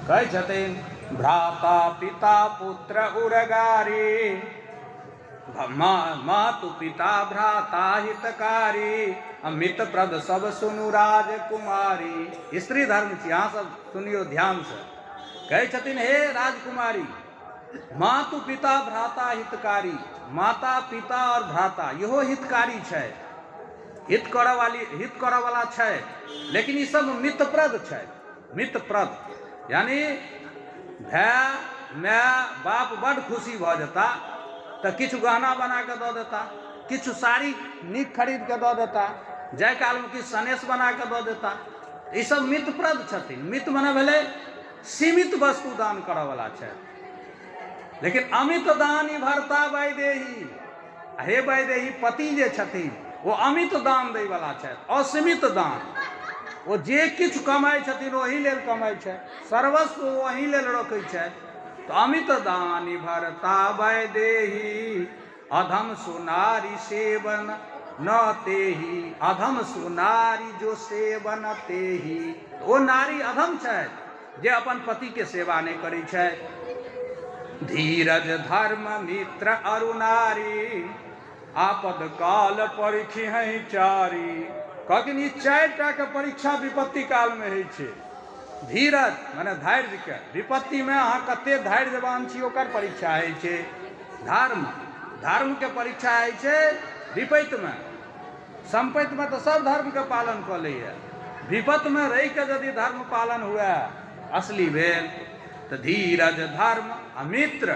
कहै छथिन भ्राता पिता पुत्र उरगारी, मातु पिता भ्राता हितकारी, अमित प्रद सब सुनु राजकुमारी। स्त्री धर्म छी, अहाँ सब सुनियो ध्यान से। कहै छथिन हे राजकुमारी, मातु पिता भ्राता हितकारी, माता पिता और भ्राता इहो हितकारी छै, हित करऽ वाला छै, लेकिन ई सब मितप्रद छै। मितप्रद यानी भाय माय बाप बड़ खुशी भऽ जेता तऽ किछु गहना बना कऽ दऽ देता, किछु साड़ी नीक खरीद कऽ दऽ देता, जाय कालमे किछु सनेश बना कऽ दऽ देता। ई सब मितप्रद छथिन। मित मने भेलै सीमित वस्तु दान करऽ वाला छै। लेकिन अमित दान भरता वैदेही, हे वैदेही पति जे छथिन ओ अमित दान दै वाला छथि, असीमित दान। ओ जे किछु कमाइ छथिन ओही लेल कमाइ छै, सर्वस्व ओही लेल रखै छथि। तो अमित दानी भरता वैदेही, अधम सुनारी सेवन न तेही, अधम सुनारी जो सेवन तेही। ओ नारी अधम छथि जे अपन पति के सेवा नहि करै छथि। धीरज धर्म मित्र अरु नारी, आपद काल परीक्षि चारी। कहथिन ई 4टा के परीक्षा विपत्ति काल में होइ छै। धीरज माने धैर्य के, विपत्ति में अहाँ कते धैर्यवान छी ओकर परीक्षा होइ छै। धर्म के परीक्षा होइ छै विपत्ति में। संपत्ति में तो सब धर्म के पालन कऽ लैया, विपत में रहि के यदि धर्म पालन हुए असली भेल तो धीरज धर्म आ मित्र।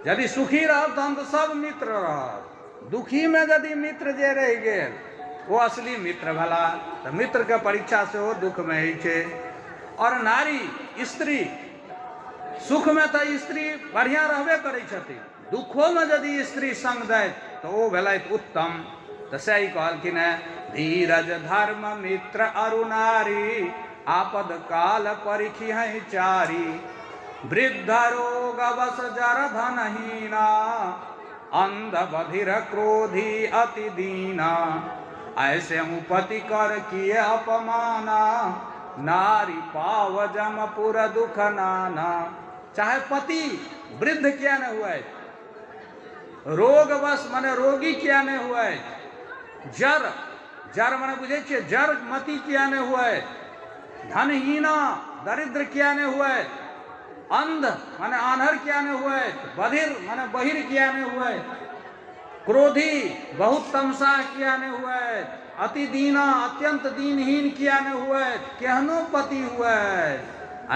यदि सुखी रहब तहन तो सब मित्र रहब, दुखी में यदि मित्र जे रहि गेल वो असली मित्र भला। तो मित्र के परीक्षा से वो दुख में होइ छै। और नारी स्त्री, सुख में तो स्त्री बढ़िया रहबे करै छथिन, दुखों में यदि स्त्री संग दै तो वो भेलथि उत्तम। तो सही कहलखिन है धीरज धर्म मित्र अरु नारी, आपद काल परीक्षि चारी। वृद्ध रोग बस जर धनहीना, अंध बधिर क्रोधी अति दीना। ऐसे हूँ पति कर किए अपमाना, नारी पाव जमपुर दुख नाना। चाहे पति वृद्ध किया न हुए, रोगवश माने रोगी किया न हुए, जर माने बुझे छियै जर मती किया न हुए, धनहीना दरिद्र किया न हुए, अंध माने आन्हर किया न हुए, बधिर माने बहिर किया न हुए, क्रोधी बहुत तमसा किया न हुए, अति दीना अत्यंत दीनहीन किया न हुए, केहनो पति हुए।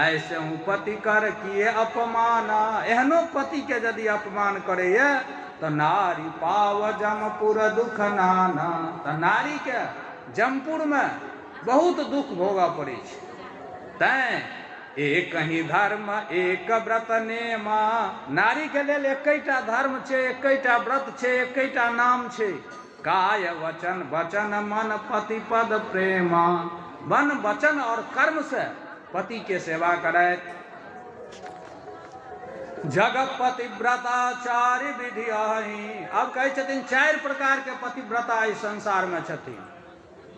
ऐसे हूँ पति कर किए अपमाना, एहनो पति के यदि अपमान करे तो नारी पाव जमपुर दुख नाना। तो नारी के जमपुर में बहुत दुख भोगा पड़े छै। तैं एक ही धर्म एक व्रत नेमा, नारी के लेल एकैटा धर्म छै, एकैटा व्रत छै, एकैटा नाम छै। काय वचन वचन मन पति पद प्रेमा, मन वचन और कर्म से पति के सेवा करे। जगत पतिव्रताचार्य विधि आही। अब कहै छथिन 4 प्रकार के पतिव्रता इस संसार में छथिन।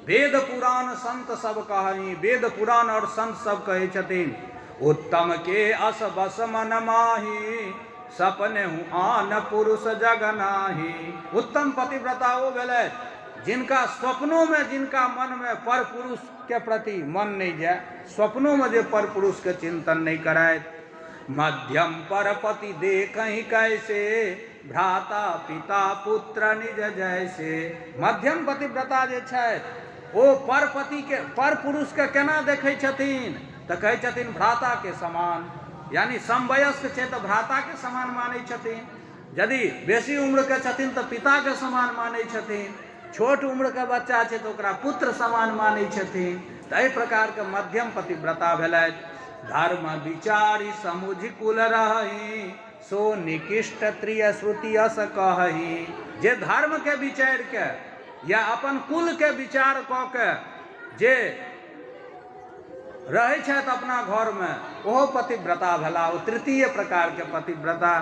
वेद पुराण संत सब कही, वेद पुराण और संत सब कहै छथिन उत्तम के अस बस मन माही, सपने हूँ आन पुरुष जग नाही। उत्तम पतिव्रता वो भेलै जिनका स्वप्नों में, जिनका मन में पर पुरुष के प्रति मन नहीं जाए, स्वप्नों में जो पर पुरुष के चिंतन नहीं कराए। मध्यम पर पति देखहि कैसे, भ्राता पिता पुत्र निज जैसे। मध्यम पतिव्रता जे छै ओ पर पति के, पर पुरुष के केना देखै छथिन तऽ कहै छथिन भ्राता के समान। यानी समवयस्क छै तऽ भ्राता के समान मानै छथिन, यदि बेसी उम्र के छथिन तऽ पिता के समान मानै छथिन, छोट उम्र के बच्चा छै तऽ ओकरा पुत्र समान मानै छथिन। तऽ एहि प्रकार के मध्यम पतिव्रता भेलथि। धर्म विचारी समुझि कुल रही, सो निकृष्ट त्रिय श्रुति अस कहही। जे धर्म के विचार के या अपन कुल के विचार कऽ के जे रहै छथि अपना घर में ओहो पतिव्रता भेला, ओ तृतीय प्रकार के पतिव्रता।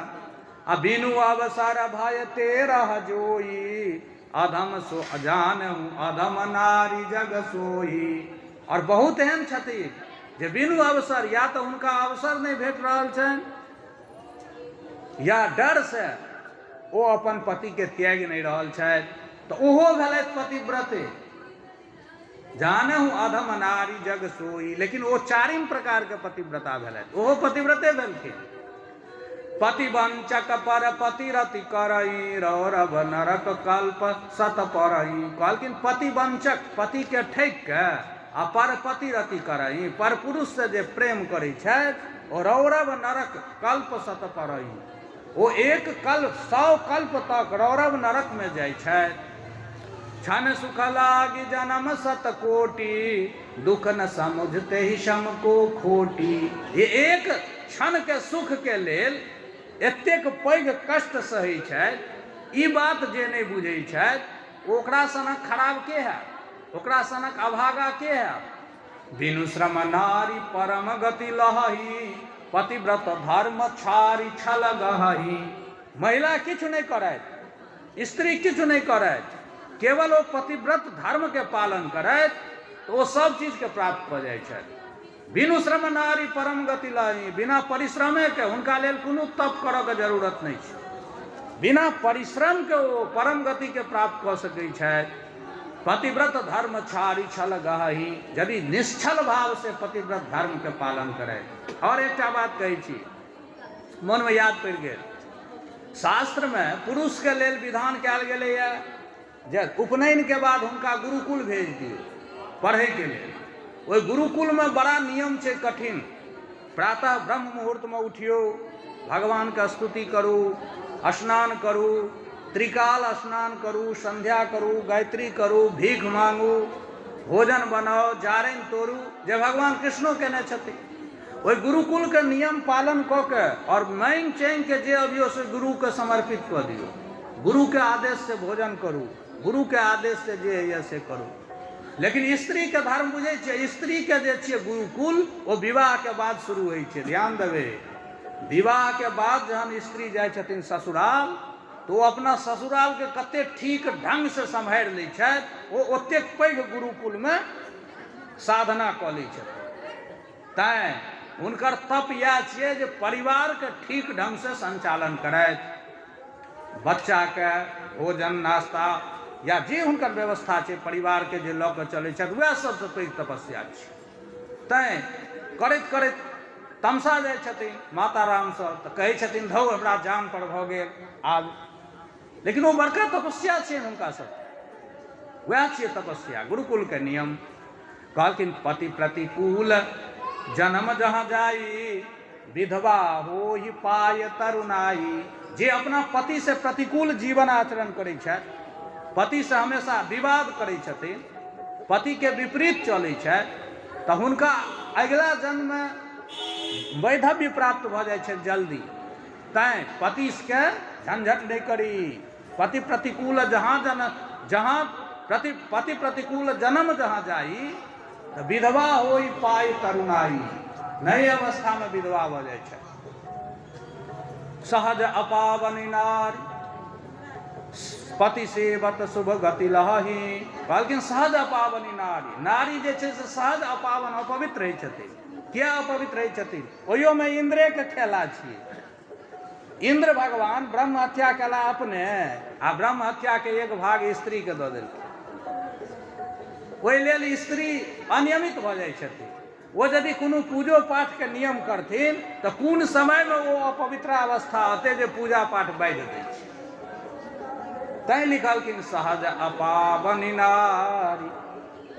अबिनु अवसर भय तेरह जोई, अधम सो जानहु अधम नारी जग सोई। और बहुत एहन छथिन जे बिनु अवसर या तो हुनका अवसर नहीं भेट रहल छनि, या डर से ओ अपन पति के त्याग नहीं रहल छथि, तो ओहो भेलथि पतिव्रते। जानहु अधम नारी जग सोई, लेकिन वो चारिम प्रकार के पतिव्रता भेलथि, ओहो पतिव्रते भेलखिन। पति वंचक पर पति रति करई, रौरव नरक कल्प सत परई। कहलखिन पति वंचक, पति के ठैक के आ पर पति रति करई, पर पुरुष से जे प्रेम करै छथि ओ रौरव नरक कल्प सत परई, वो एक कल्प 100 कल्प तक रौरव नरक में जाइ छथि। क्षण सुख लागी जन्म सत कोटि, दुख न समुझते ही शम को खोटी। ये एक क्षण के सुख के लेल एतेक पैघ कष्ट सहै छथि, ई बात जे नहीं बुझै छथि ओकरा सनक खराब के है, ओकरा सनक अभागा के है। बिनु श्रम नारी परम गति लहही, पतिव्रत धर्म छारी छल गहही। महिला किछु नहीं करैत, स्त्री किछु नहीं करैत, केवल वो पतिव्रत धर्म के पालन करैत तो वो सब चीज के प्राप्त हो जाए छथि। बिनु श्रम नारी परम गति लहही, बिना परिश्रमे के हुनका लेल कोनो तप करऽ के जरूरत नहीं छै, बिना परिश्रम के वो परम गति के प्राप्त कऽ सकै छथि। पतिव्रत धर्म छारी छल गहही, यदि निश्चल भाव से पतिव्रत धर्म के पालन करे। और एक बात कहै छी, मन में याद पड़ि गेल, शास्त्र में पुरुष के लेल विधान कयल गेलै है जे उपनयन के बाद हुनका गुरुकुल भेज दियौ पढ़े के लेल। ओहि गुरुकुल में बड़ा नियम छै कठिन। प्रातः ब्रह्म मुहूर्त में उठियो, भगवान का स्तुति करू, स्नान करू, त्रिकाल स्नान करू, संध्या करू, गायत्री करू, भीख मांगू, भोजन बनाओ, जारनि तोड़ू, जे भगवान कृष्णो केने छथिन। ओहि गुरुकुल के नियम पालन कऽ के और मांगि चांगि के जे अबियो से गुरु के समर्पित कऽ दियौ। गुरु के आदेश से भोजन करू, गुरु के आदेश से जे है से करू। लेकिन स्त्री के धर्म बुझे छियै, स्त्री के जे छियै गुरुकुल ओ विवाह के बाद शुरू होइ छै। ध्यान देबै, विवाह के बाद जहन स्त्री जाइ छथिन ससुराल तो वो अपना ससुराल के कते ठीक ढंग से सम्हारि लै छथि, वो ओतेक पैघ गुरुकुल में साधना कऽ लै छथि। तैं हुनकर तप इएह छियै जे परिवार के ठीक ढंग से संचालन करथि, बच्चा के भोजन नाश्ता या जे हुनकर व्यवस्था छै परिवार के जे लऽ कऽ चलै छथि, वएह सबसँ पैघ तपस्या छै। तैं करैत करैत तमसा जाइ छथिन माता राम सब, तऽ कहै छथिन धौ हमरा जान पर भऽ गेल आब। लेकिन वो बड़का तपस्या छै हुनका सब, वएह छियै तपस्या, गुरुकुल के नियम। कहलखिन पति प्रतिकूल जन्म जहाँ जाई, विधवा हो ही पाय तरुणाई। जे अपना पति से प्रतिकूल जीवन आचरण करै छथि, पति से हमेशा विवाद करै छथिन, पति के विपरीत चलै छथि, तऽ हुनका अगिला जन्म में वैधव्य प्राप्त भऽ जाइ छै जल्दी। तैं पति के झंझट नहीं करी। पति प्रतिकूल पति प्रतिकूल जन्म जहाँ जाई, तो विधवा होई पाई तरुणाई। नई अवस्था में विधवा भऽ जाइ छै। सहज अपावनी नारी, पति सेवत शुभ गति लहही। कहलखिन सहज अपावनी नारी, नारी जे छै से सहज अपावन अपवित्र रहै छथिन। क्या अपवित्र रहै छथिन? ओहियो में इंद्रे के खेला छियै। इंद्र भगवान ब्रह्म हत्या केला अपने, आ ब्रह्म हत्या के एक भाग स्त्री के दऽ देलखिन। ओहि लेल स्त्री अनियमित भऽ जाइ छथिन। वो यदि कोनो पूजो पाठ के नियम करथिन तऽ कोन समय में वो अपवित्र अवस्था होते जे पूजा पाठ बाधि दै छै। तैं लिखलखिन सहज अपावनी नारी,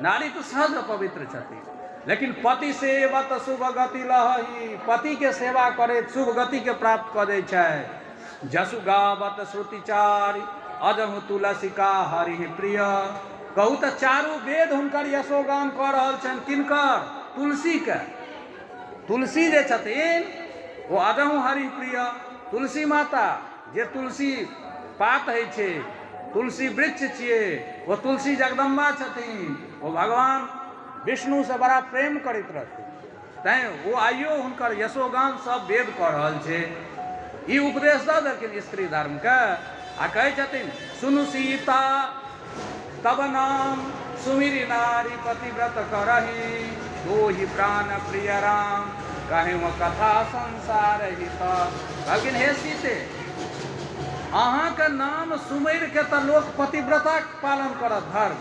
नारी तो सहज अपवित्र छथिन। लेकिन पति सेवत शुभ गति लहही, पति के सेवा करे शुभ गति के प्राप्त कऽ दै छै। जसु गावत श्रुतिचारी, अजहु तुलसिका हरि प्रिय। कहू तऽ चारू वेद हुनकर यशोगान कऽ रहल छनि। किनकर? तुलसी के। तुलसी जे छथिन वो अजहु हरि प्रिय। तुलसी माता जे तुलसी पात है छे, तुलसी वृक्ष छिए, वो तुलसी जगदम्बा छथिन। वो भगवान विष्णु से बड़ा प्रेम करैत रहथिन। तैं वो आइयो हुनकर यशोगान सब वेद कऽ रहल छै। ई उपदेश दऽ देलखिन स्त्री धर्म के, आ कहै छथिन सुनु सीता तब नाम सुमिरी नारी पतिव्रत करही। तो ही प्राण प्रिय राम कहे वो कथा संसार हित। कहलखिन हे सीते अहाँके नाम सुमरि के तऽ लोक पतिव्रता पालन करत धर्म,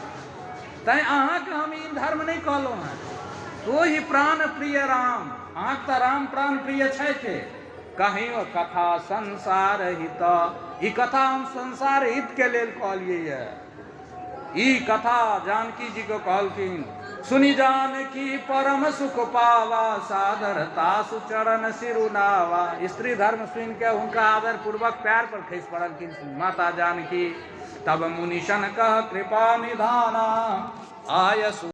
तैं अहाँके हम ई धर्म नहीं कहलहुँ हैं। तो ही प्राण प्रिय राम, अहाँके तऽ राम प्राण प्रिय छथि। कहीं कथा संसार हित, ई कथा हम संसार हित के लेल कहलिए। ई कथा जानकी जी को कहलखिन सुनी जानकी परम सुख पावा सादरता सुचरण सिरुनावा। स्त्री धर्म सुन के उनका आदर पूर्वक पैर पर खसि पड़लखिन माता जानकी। तब मुनिशन कह कृपा निधाना आयसु